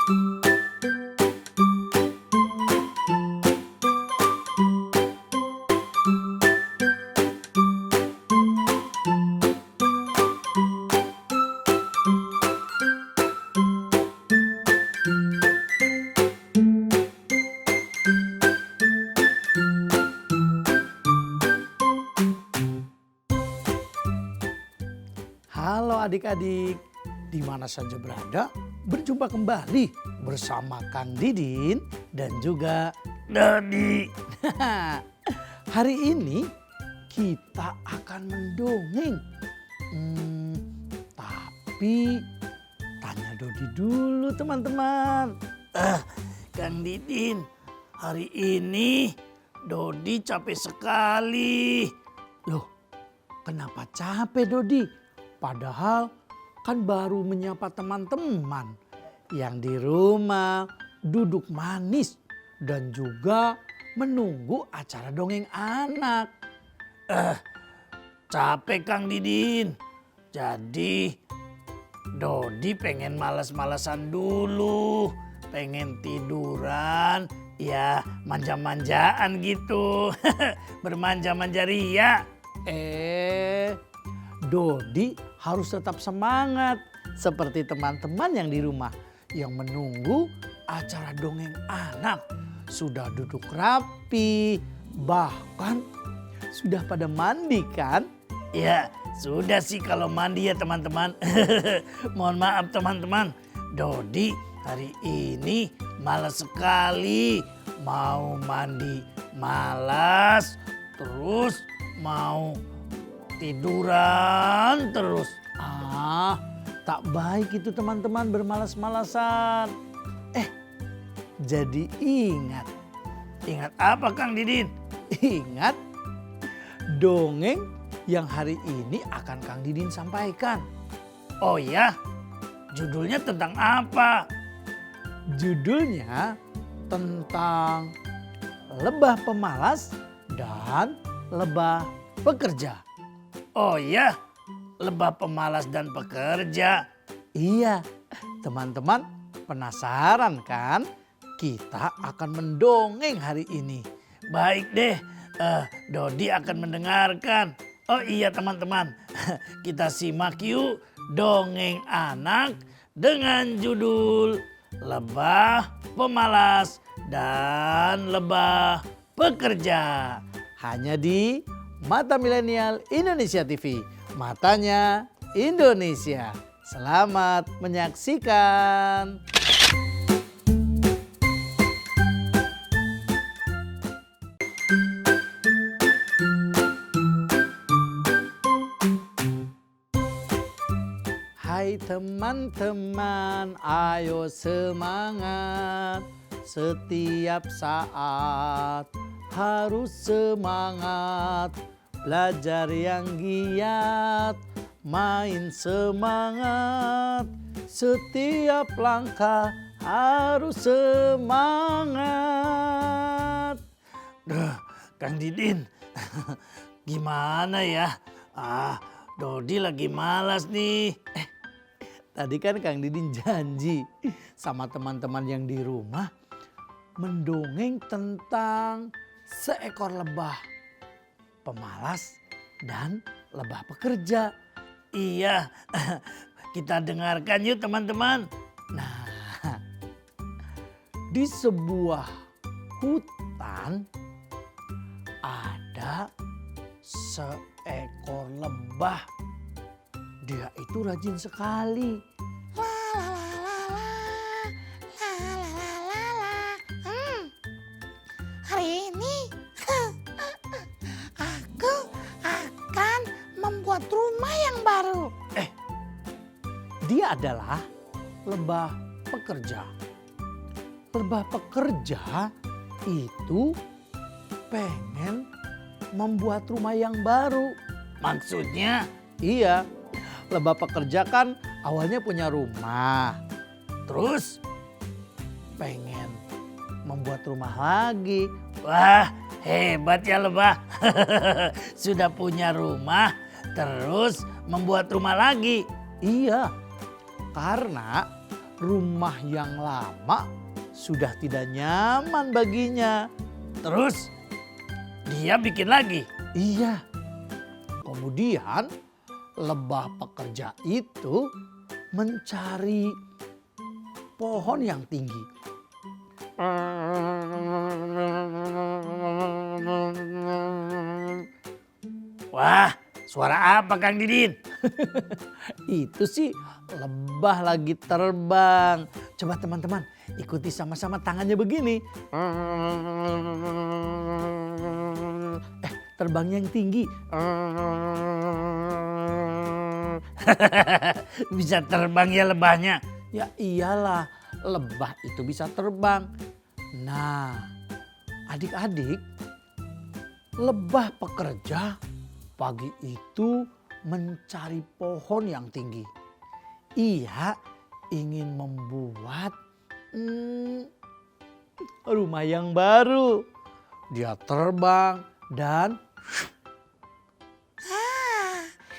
Halo adik-adik, di mana saja berada, berjumpa kembali bersama Kang Didin dan juga Dodi. Hari ini kita akan mendongeng. Tapi tanya Dodi dulu teman-teman. Kang Didin, hari ini Dodi capek sekali. Loh, kenapa capek Dodi? Padahal kan baru menyapa teman-teman yang di rumah duduk manis dan juga menunggu acara dongeng anak. Capek Kang Didin. Jadi Dodi pengen males-malesan dulu. Pengen tiduran, ya manja-manjaan gitu. Bermanja-manja ria. Dodi harus tetap semangat seperti teman-teman yang di rumah yang menunggu acara dongeng anak. Sudah duduk rapi, bahkan sudah pada mandi kan? Ya sudah sih kalau mandi ya teman-teman. Mohon maaf teman-teman, Dodi hari ini malas sekali. Mau mandi malas, terus mau tiduran terus. Tak baik itu teman-teman bermalas-malasan. Jadi ingat. Ingat apa Kang Didin? Ingat dongeng yang hari ini akan Kang Didin sampaikan. Oh ya? Judulnya tentang apa? Judulnya tentang lebah pemalas dan lebah pekerja. Oh ya, lebah pemalas dan pekerja. Iya, teman-teman penasaran kan? Kita akan mendongeng hari ini. Baik deh, Dodi akan mendengarkan. Oh iya teman-teman, kita simak yuk dongeng anak dengan judul Lebah Pemalas dan Lebah Pekerja. Hanya di Mata Milenial Indonesia TV, matanya Indonesia. Selamat menyaksikan. Hai teman-teman, ayo semangat. Setiap saat harus semangat. Belajar yang giat, main semangat. Setiap langkah harus semangat. Kang Didin, gimana ya? Dodi lagi malas nih. Tadi kan Kang Didin janji sama teman-teman yang di rumah mendongeng tentang seekor lebah pemalas dan lebah pekerja. Iya, kita dengarkan yuk teman-teman. Nah, di sebuah hutan ada seekor lebah. Dia itu rajin sekali. Hari ini aku akan membuat rumah yang baru. Dia adalah lebah pekerja. Lebah pekerja itu pengen membuat rumah yang baru. Maksudnya? Iya, lebah pekerja kan awalnya punya rumah. Terus pengen membuat rumah lagi. Wah, hebat ya lebah. Sudah punya rumah, terus membuat rumah lagi. Iya, karena rumah yang lama sudah tidak nyaman baginya. Terus dia bikin lagi. Iya. Kemudian lebah pekerja itu mencari pohon yang tinggi. Wah, suara apa Kang Didin? Itu sih lebah lagi terbang. Coba teman-teman ikuti sama-sama tangannya begini. Terbangnya yang tinggi. Bisa terbang ya lebahnya. Ya iyalah, lebah itu bisa terbang. Nah, adik-adik, lebah pekerja pagi itu mencari pohon yang tinggi. Ia ingin membuat rumah yang baru. Dia terbang dan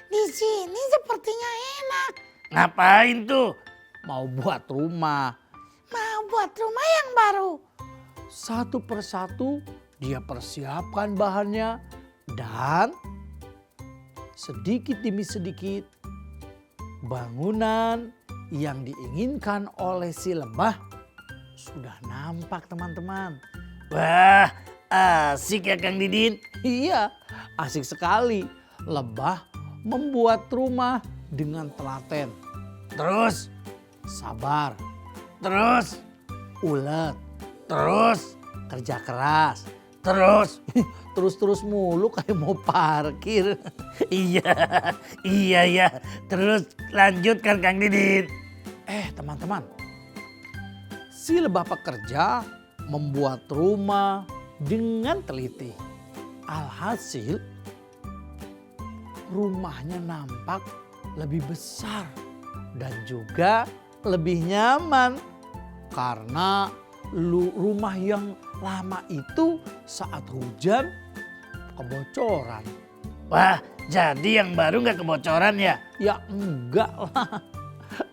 Di sini sepertinya enak. Ngapain tuh? mau buat rumah. Mau buat rumah yang baru. Satu persatu dia persiapkan bahannya dan sedikit demi sedikit bangunan yang diinginkan oleh si lebah sudah nampak teman-teman. Wah, asik ya Kang Didin. Iya, asik sekali. Lebah membuat rumah dengan telaten, Terus, sabar, terus, ulet, terus, kerja keras. terus. Terus-terus mulu kayak mau parkir. Iya, iya ya. Terus lanjutkan Kang Didin. Teman-teman, si lebah pekerja membuat rumah dengan teliti. Alhasil, rumahnya nampak lebih besar dan juga lebih nyaman. Karena rumah yang lama itu saat hujan kebocoran. Wah, jadi yang baru nggak kebocoran ya? Ya enggak lah.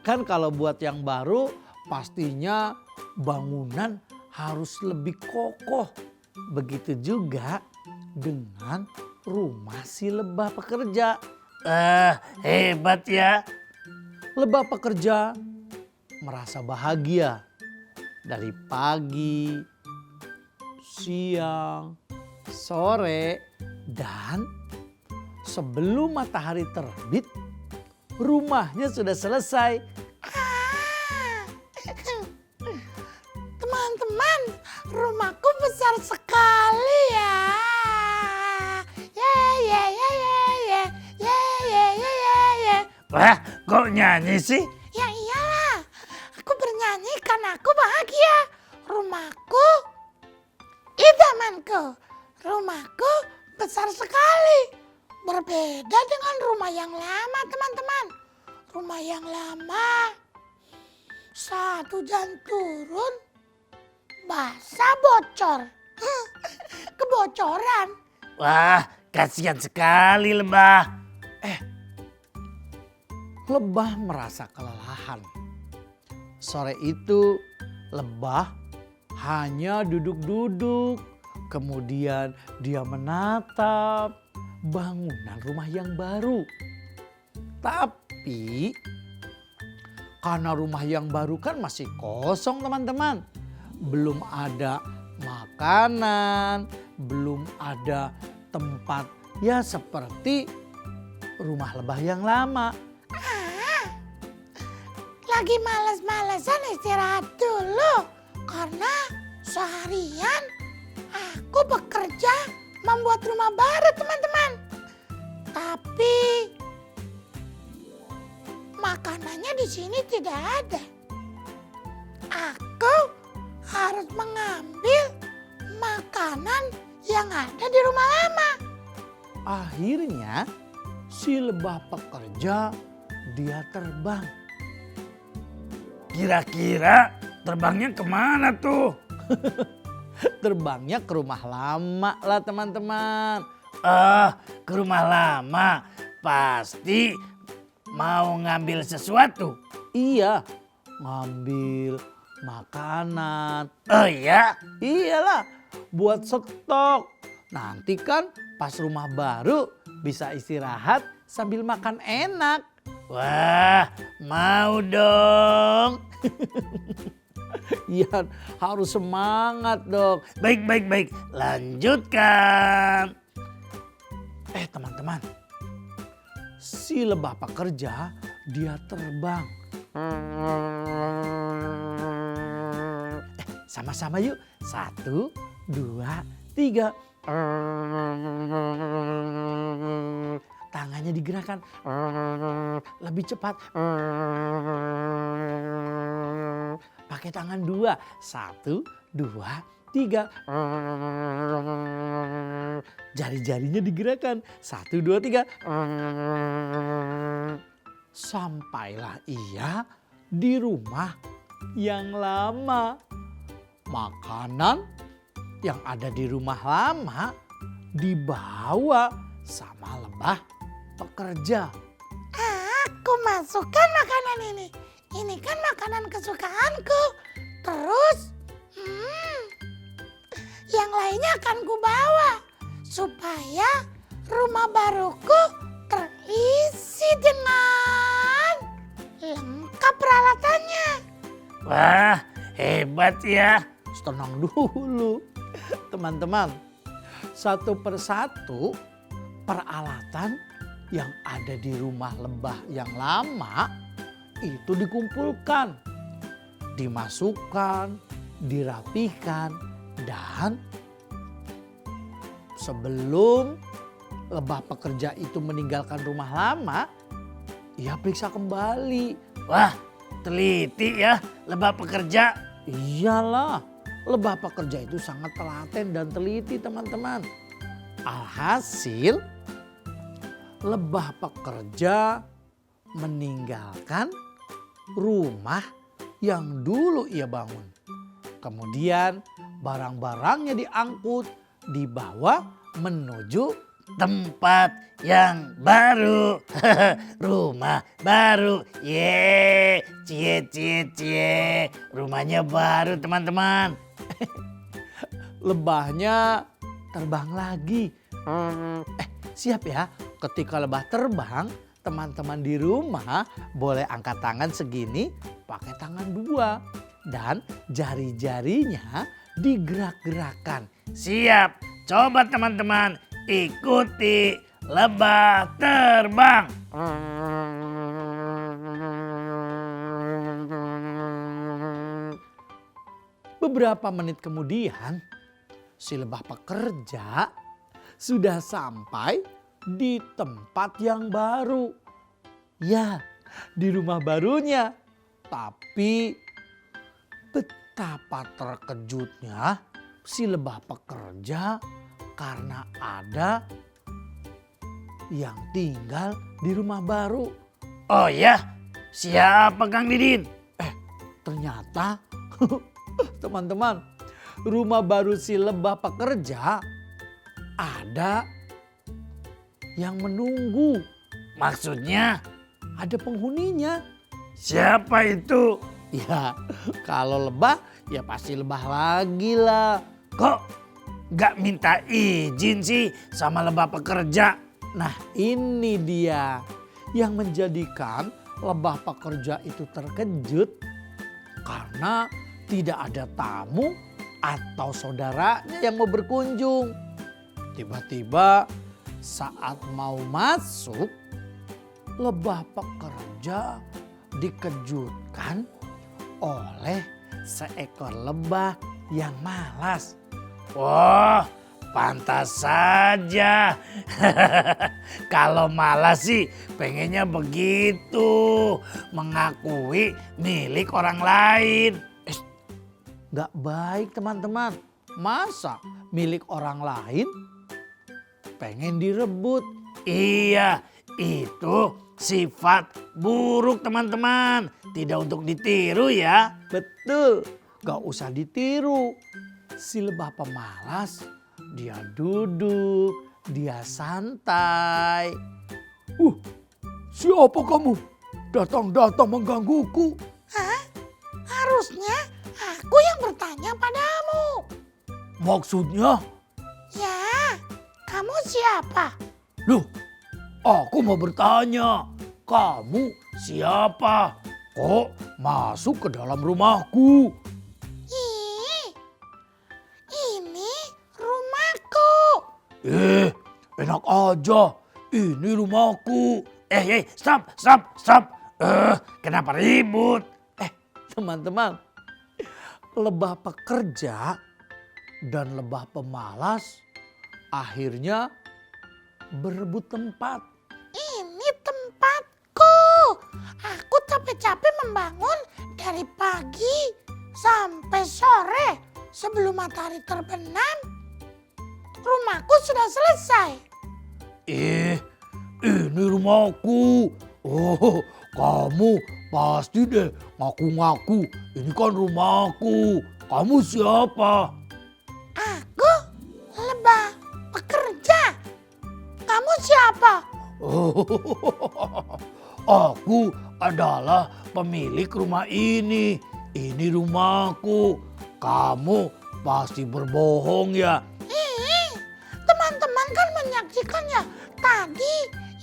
Kan kalau buat yang baru pastinya bangunan harus lebih kokoh. Begitu juga dengan rumah si lebah pekerja. Hebat ya. Lebah pekerja merasa bahagia dari pagi, siang, sore, dan sebelum matahari terbit, rumahnya sudah selesai. Teman-teman, rumahku besar sekali ya. Ya. Wah, kok nyanyi sih? Ya iyalah, aku bernyanyi karena aku bahagia. Rumahku, idamanku. Rumahku besar sekali. Berbeda dengan rumah yang lama teman-teman. Rumah yang lama, saat hujan turun, basah bocor. Kebocoran. Wah, kasihan sekali lebah. Lebah merasa kelelahan. Sore itu lebah hanya duduk-duduk. Kemudian dia menatap bangunan rumah yang baru. Tapi karena rumah yang baru kan masih kosong teman-teman. Belum ada makanan, belum ada tempat ya seperti rumah lebah yang lama. Lagi malas-malasan istirahat dulu. Karena seharian aku bekerja membuat rumah baru teman-teman. Tapi makanannya di sini tidak ada. Aku harus mengambil makanan yang ada di rumah lama. Akhirnya si lebah pekerja dia terbang. Kira-kira terbangnya kemana tuh? Terbangnya ke rumah lama lah teman-teman. Ke rumah lama. Pasti mau ngambil sesuatu. Iya, ngambil makanan. Oh ya? Iyalah, buat stok. Nanti kan pas rumah baru bisa istirahat sambil makan enak. Wah, mau dong. Ian, harus semangat dong. Baik, baik, baik. Lanjutkan. Teman-teman, si lebah pekerja dia terbang. Sama-sama yuk. 1, 2, 3. Tangannya digerakkan lebih cepat. Pakai tangan 2. 1, 2, 3. Jari-jarinya digerakkan. 1, 2, 3. Sampailah ia di rumah yang lama. Makanan yang ada di rumah lama dibawa sama lebah pekerja. Aku masukkan makanan ini. Ini kan makanan kesukaanku. Terus, yang lainnya akan kubawa supaya rumah baruku terisi dengan lengkap peralatannya. Wah, hebat ya. Tenang dulu teman-teman. Satu persatu peralatan yang ada di rumah lebah yang lama itu dikumpulkan, dimasukkan, dirapikan, dan sebelum lebah pekerja itu meninggalkan rumah lama, ia periksa kembali. Wah, teliti ya lebah pekerja. Iyalah, lebah pekerja itu sangat telaten dan teliti teman-teman. Alhasil, lebah pekerja meninggalkan rumah yang dulu ia bangun. Kemudian barang-barangnya diangkut, dibawa menuju Tempat yang baru. Rumah baru. Ye, cie, cie, cie. Rumahnya baru teman-teman. lebahnya terbang lagi. Siap ya, ketika lebah terbang, teman-teman di rumah boleh angkat tangan segini pakai tangan 2 dan jari-jarinya digerak-gerakkan. Siap. Coba teman-teman ikuti lebah terbang. Beberapa menit kemudian, si lebah pekerja sudah sampai di tempat yang baru. Ya, di rumah barunya. Tapi betapa terkejutnya si lebah pekerja karena ada yang tinggal di rumah baru. Oh ya, siapa Kang Didin? Ternyata teman-teman, rumah baru si lebah pekerja ada yang menunggu. Maksudnya Ada penghuninya. siapa itu? Ya, kalau lebah ya pasti lebah lagi lah. Kok gak minta izin sih sama lebah pekerja? Nah, ini dia yang menjadikan lebah pekerja itu terkejut karena tidak ada tamu atau saudaranya yang mau berkunjung. Tiba-tiba saat mau masuk, lebah pekerja dikejutkan oleh seekor lebah yang malas. Wah, pantas saja. Kalau malas sih pengennya begitu. Mengakui milik orang lain. Gak baik teman-teman. Masa milik orang lain pengen direbut? Iya, itu sifat buruk teman-teman. Tidak untuk ditiru ya. Betul, gak usah ditiru. Si lebah pemalas, dia duduk, dia santai. Siapa kamu? Datang-datang menggangguku. Harusnya aku yang bertanya padamu. Maksudnya, Ya, kamu siapa? loh, aku mau bertanya, kamu siapa? Kok masuk ke dalam rumahku? Ih, ini rumahku. Enak aja, ini rumahku. Stop. Kenapa ribut? Teman-teman, lebah pekerja dan lebah pemalas akhirnya berebut tempat. Ini tempatku. Aku capek-capek membangun dari pagi sampai sore. Sebelum matahari terbenam, rumahku sudah selesai. Ini rumahku. Oh, kamu pasti deh ngaku-ngaku. Ini kan rumahku. Kamu siapa? Aku lebah pekerja. Kamu siapa? Oh, aku adalah pemilik rumah ini. Ini rumahku. Kamu pasti berbohong ya. Teman-teman kan menyaksikannya. Tadi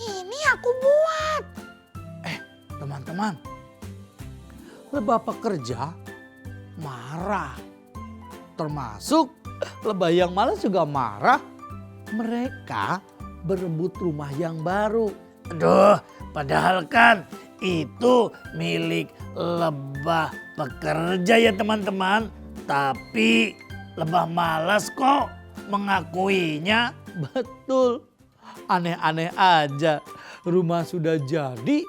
ini aku buat. Teman-teman, lebah pekerja marah. Termasuk lebah yang malas juga marah. Mereka berebut rumah yang baru. Aduh, padahal kan itu milik lebah pekerja ya teman-teman. Tapi lebah malas kok mengakuinya. Betul, aneh-aneh aja. Rumah sudah jadi,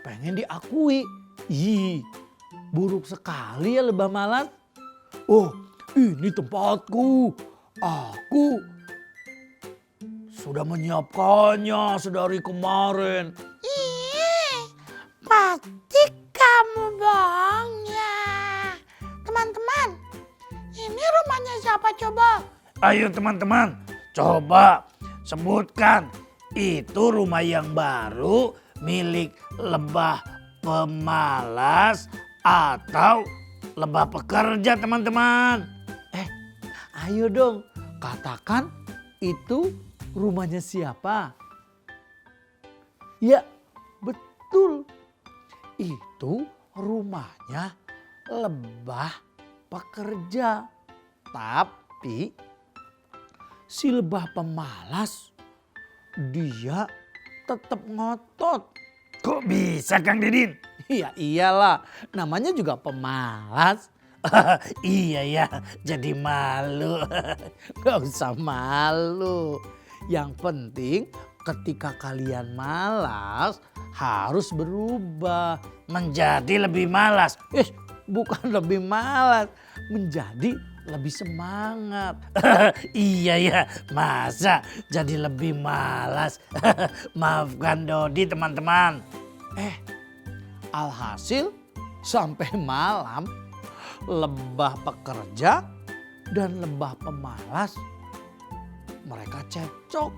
pengen diakui. Ih, buruk sekali ya lebah malas. Oh, ini tempatku. Aku sudah menyiapkannya sedari kemarin. Pasti kamu bohong ya. Teman-teman, ini rumahnya siapa coba? Ayo teman-teman, coba sebutkan itu rumah yang baru milik lebah pemalas atau lebah pekerja teman-teman. Ayo dong, katakan itu rumahnya siapa? Ya, betul. Itu rumahnya lebah pekerja. Tapi si lebah pemalas dia tetap ngotot. Kok bisa Kang Didin? Ya iyalah, namanya juga pemalas. Iya ya, jadi malu. Gak usah malu. Yang penting ketika kalian malas harus berubah. Menjadi lebih malas. Bukan lebih malas, menjadi lebih semangat. Iya ya, masa jadi lebih malas. Maafkan Dodi teman-teman. Alhasil sampai malam lebah pekerja dan lebah pemalas mereka cekcok.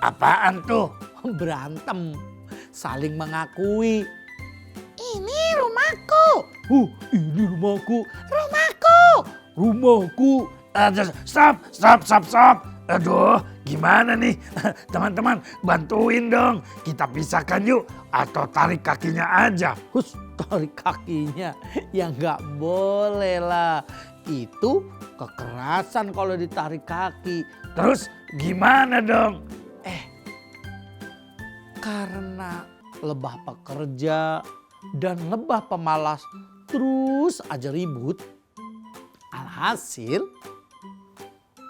Apaan tuh? Berantem, saling mengakui. Ini rumahku. Ini rumahku, Rumahku. Aduh, stop. Aduh, gimana nih? Teman-teman, bantuin dong. Kita pisahkan yuk atau tarik kakinya aja. Tarik kakinya. Ya nggak boleh lah. Itu kekerasan kalau ditarik kaki. Terus gimana dong? Karena lebah pekerja dan lebah pemalas terus aja ribut. Alhasil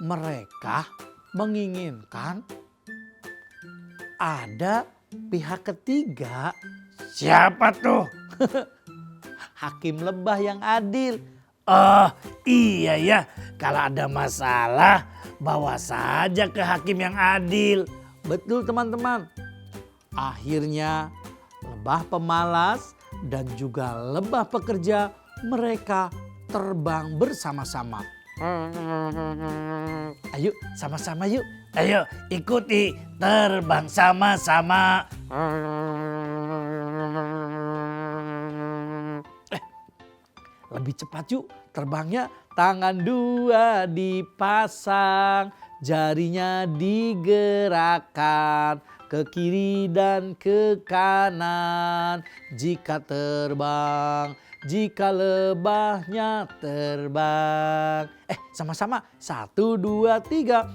mereka menginginkan ada pihak ketiga, Siapa tuh? hakim lebah yang adil. Oh iya ya, kalau ada masalah bawa saja ke hakim yang adil. Betul teman-teman. Akhirnya lebah pemalas dan juga lebah pekerja mereka terbang bersama-sama. Ayo sama-sama yuk. Ayo ikuti terbang sama-sama. lebih cepat yuk terbangnya. Tangan dua dipasang, jarinya digerakkan ke kiri dan ke kanan. Jika terbang, jika lebahnya terbang. Sama-sama. 1, 2, 3.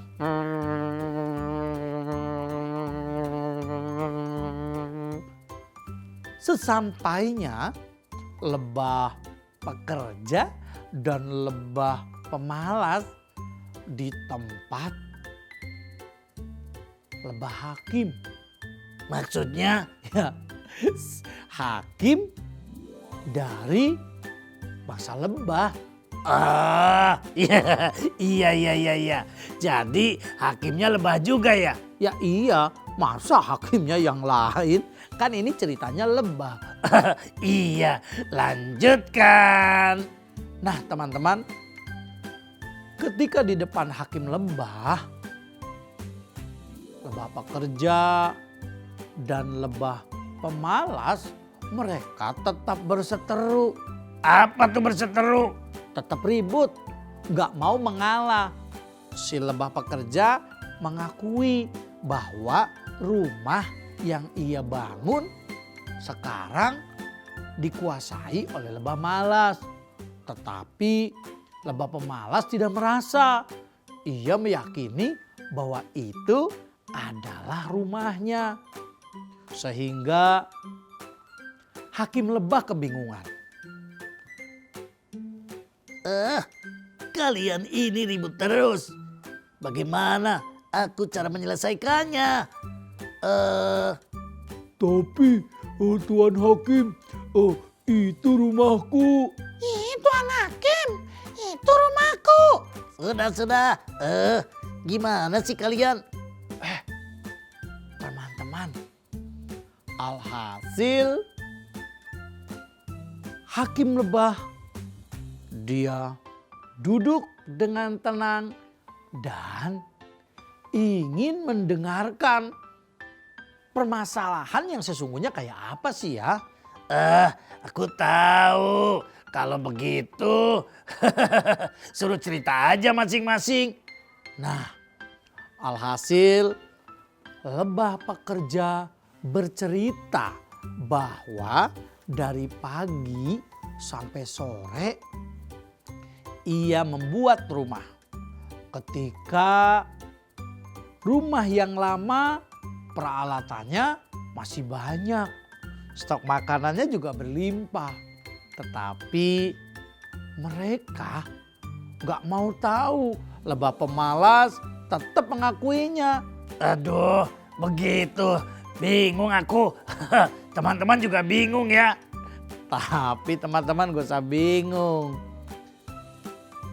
Sesampainya lebah pekerja dan lebah pemalas di tempat lebah hakim. Maksudnya? Ya, hakim dari bangsa lebah. Ah, iya. Jadi hakimnya lebah juga ya? Ya iya, masa hakimnya yang lain? Kan ini ceritanya lebah. Iya, lanjutkan. Nah teman-teman, ketika di depan hakim lebah pekerja dan lebah pemalas, mereka tetap berseteru. Apa tuh berseteru? Tetap ribut, gak mau mengalah. Si lebah pekerja mengakui bahwa rumah yang ia bangun sekarang dikuasai oleh lebah malas. Tetapi lebah pemalas tidak merasa. Ia meyakini bahwa itu adalah rumahnya. Sehingga hakim lebah kebingungan. Kalian ini ribut terus. Bagaimana aku cara menyelesaikannya? Tapi Tuan Hakim, itu rumahku. Tuan Hakim, itu rumahku. Sudah. Gimana sih kalian? Teman-teman, alhasil hakim lebah dia duduk dengan tenang dan ingin mendengarkan permasalahan yang sesungguhnya kayak apa sih ya? Aku tahu. Kalau begitu, suruh cerita aja masing-masing. Nah, alhasil lebah pekerja bercerita bahwa dari pagi sampai sore ia membuat rumah. Ketika rumah yang lama peralatannya masih banyak, stok makanannya juga berlimpah. Tetapi mereka gak mau tahu. Lebah pemalas tetap mengakuinya. Aduh, begitu. Bingung aku. Teman-teman juga bingung ya. Tapi teman-teman gak usah bingung.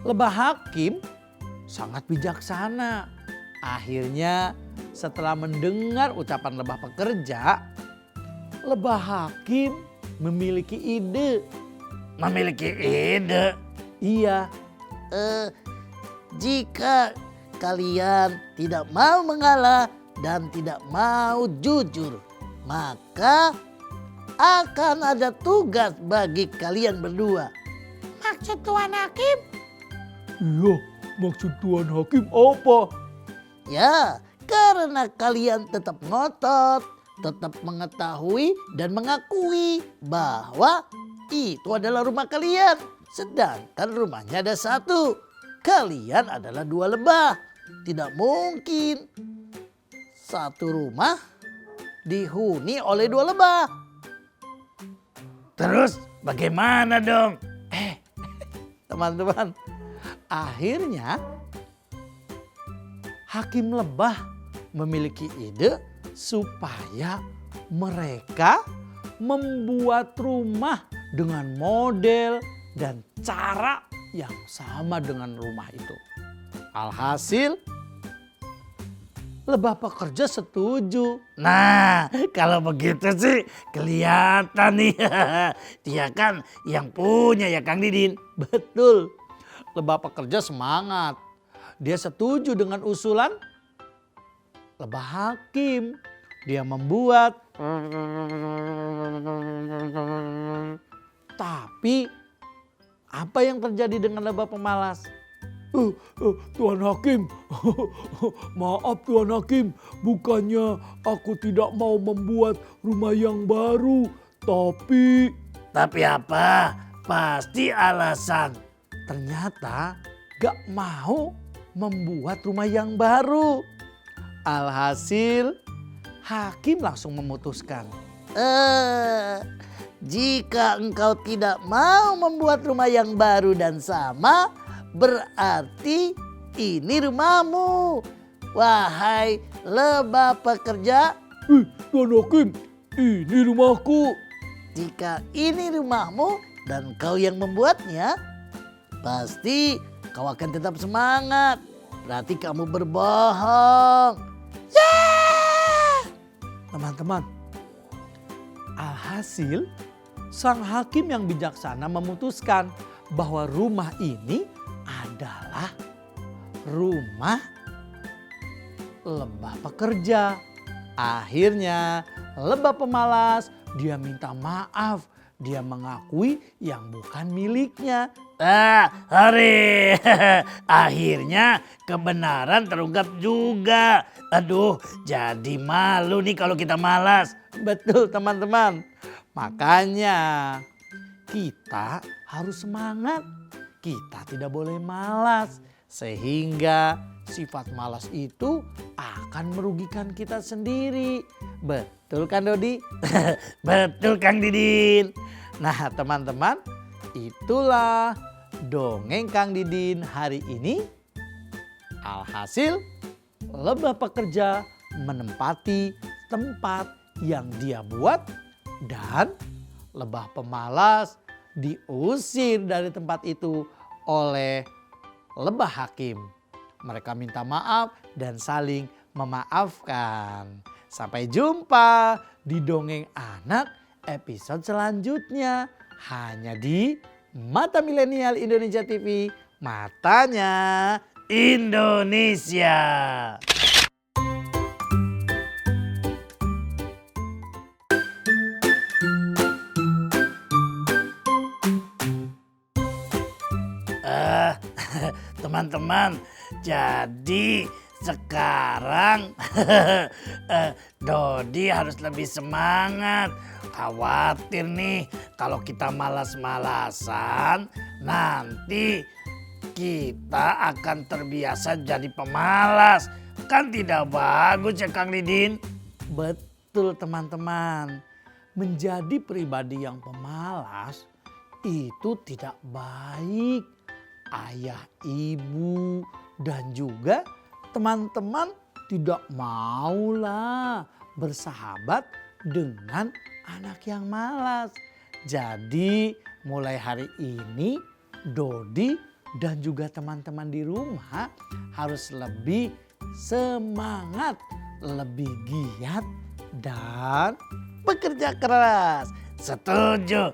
Lebah hakim sangat bijaksana. Akhirnya setelah mendengar ucapan lebah pekerja, lebah hakim memiliki ide. Memiliki ide? Iya. Jika kalian tidak mau mengalah dan tidak mau jujur, maka akan ada tugas bagi kalian berdua. Maksud Tuan Hakim? Iya, maksud Tuan Hakim apa? Ya, karena kalian tetap ngotot, tetap mengetahui dan mengakui bahwa itu adalah rumah kalian. Sedangkan rumahnya ada satu. Kalian adalah dua lebah. Tidak mungkin satu rumah dihuni oleh dua lebah. Terus bagaimana dong? Teman-teman, akhirnya hakim lebah memiliki ide supaya mereka membuat rumah dengan model dan cara yang sama dengan rumah itu. Alhasil lebah pekerja setuju. Nah, kalau begitu sih kelihatan nih. Dia kan yang punya ya Kang Didin. Betul, lebah pekerja semangat. Dia setuju dengan usulan lebah hakim. Dia membuat. Tapi Apa yang terjadi dengan lebah pemalas? Tuan Hakim, maaf Tuan Hakim, bukannya aku tidak mau membuat rumah yang baru, tapi... Tapi apa? Pasti alasan. Ternyata Gak mau membuat rumah yang baru. Alhasil hakim langsung memutuskan. Jika engkau tidak mau membuat rumah yang baru dan sama, berarti ini rumahmu. Wahai lebah pekerja, Tuan Hakim, ini rumahku. jika ini rumahmu dan kau yang membuatnya, pasti kau akan tetap semangat. Berarti kamu berbohong. Teman-teman, Alhasil, sang hakim yang bijaksana memutuskan bahwa rumah ini adalah rumah lebah pekerja. Akhirnya lebah pemalas dia minta maaf. Dia mengakui yang bukan miliknya. Hari akhirnya kebenaran terungkap juga. Aduh, jadi malu nih kalau kita malas. Betul teman-teman. Makanya kita harus semangat. Kita tidak boleh malas. Sehingga sifat malas itu akan merugikan kita sendiri. Betul kan Dodi? Betul Kang Didin. Nah teman-teman, itulah dongeng Kang Didin hari ini. Alhasil lebah pekerja menempati tempat yang dia buat dan lebah pemalas diusir dari tempat itu oleh lebah hakim. Mereka minta maaf dan saling memaafkan. Sampai jumpa di Dongeng Anak episode selanjutnya. Hanya di Mata Milenial Indonesia TV, matanya Indonesia. Teman-teman, jadi sekarang Dodi harus lebih semangat. Khawatir nih kalau kita malas-malasan nanti kita akan terbiasa jadi pemalas. Kan tidak bagus ya Kang Didin? Betul teman-teman. Menjadi pribadi yang pemalas itu tidak baik. Ayah, ibu, dan juga teman-teman tidak maulah bersahabat dengan anak yang malas. Jadi mulai hari ini Dodi dan juga teman-teman di rumah harus lebih semangat, lebih giat dan bekerja keras. Setuju.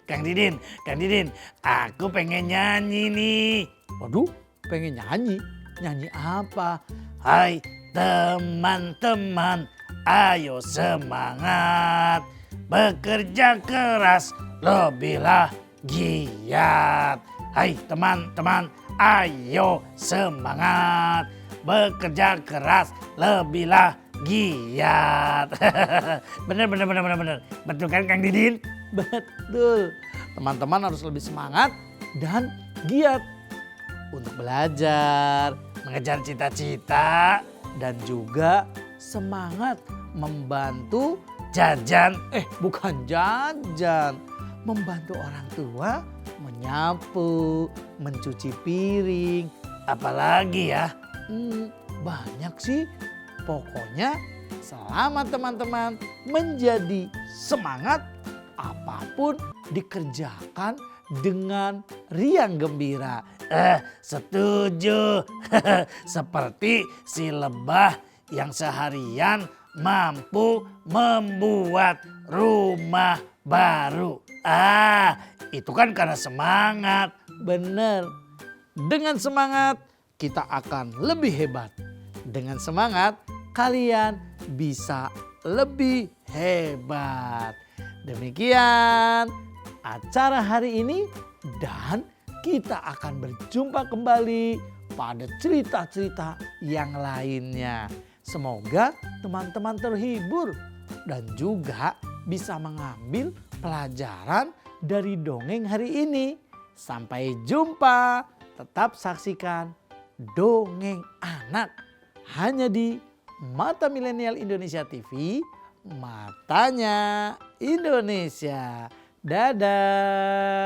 Kang Didin, aku pengen nyanyi nih. Waduh, pengen nyanyi? Nyanyi apa? Hai teman-teman, ayo semangat. Bekerja keras, lebihlah giat. Hai teman-teman, ayo semangat. Bekerja keras, lebihlah giat. Bener. Betul kan Kang Didin? Betul. Teman-teman harus lebih semangat dan giat untuk belajar, mengejar cita-cita, dan juga semangat membantu jajan. Bukan jajan. Membantu orang tua menyapu, mencuci piring. Apalagi ya? Banyak sih. Pokoknya selama teman-teman menjadi semangat, apapun dikerjakan dengan riang gembira. Setuju. Seperti si lebah yang seharian mampu membuat rumah baru. Itu kan karena semangat. Bener. Dengan semangat kita akan lebih hebat. Dengan semangat kalian bisa lebih hebat. Demikian acara hari ini. Dan kita akan berjumpa kembali pada cerita-cerita yang lainnya. Semoga teman-teman terhibur dan juga bisa mengambil pelajaran dari dongeng hari ini. Sampai jumpa. Tetap saksikan Dongeng Anak hanya di Mata Milenial Indonesia TV, matanya Indonesia. Dadah.